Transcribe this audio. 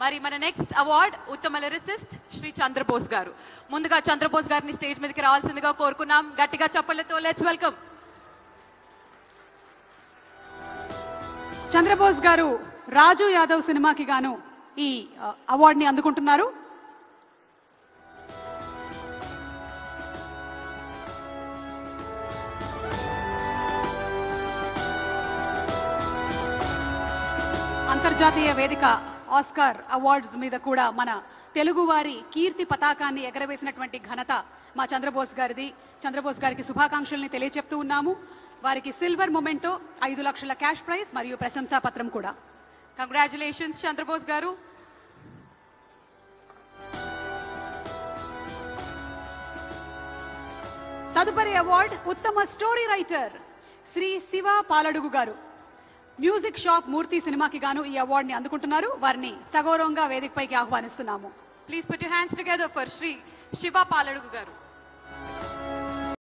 మరి మన next award ఉత్తమ లిరిసిస్ట్ శ్రీ చంద్రబోస్ గారు. ముందుగా చంద్రబోస్ గారిని స్టేజ్ మీదకి రావాల్సిందిగా కోరుకున్నాం. గట్టిగా చప్పట్లతో లెట్స్ వెల్కమ్. చంద్రబోస్ గారు రాజు యాదవ్ సినిమాకి గాను ఈ అవార్డుని అందుకుంటున్నారు. అంతర్జాతీయ వేదిక ఆస్కార్ అవార్డ్స్ మీద కూడా మన తెలుగువారి కీర్తి పతాకాన్ని ఎగరవేసినటువంటి ఘనత మా చంద్రబోస్ గారిది. చంద్రబోస్ గారికి శుభాకాంక్షల్ని తెలియజెప్తూ ఉన్నాము. వారికి సిల్వర్ మొమెంటో 5 లక్షల క్యాష్ ప్రైజ్ మరియు ప్రశంసా పత్రం కూడా. కంగ్రాచులేషన్స్ చంద్రబోస్ గారు. తదుపరి అవార్డ్ ఉత్తమ స్టోరీ రైటర్ శ్రీ శివ పాలడుగు గారు. మ్యూజిక్ షాప్ మూర్తి సినిమాకి గాను ఈ అవార్డుని అందుకుంటున్నారు. వారిని సగౌరవంగా వేదికపైకి ఆహ్వానిస్తున్నాము. Please put your hands together for Shri Shiva Paladugu గారు.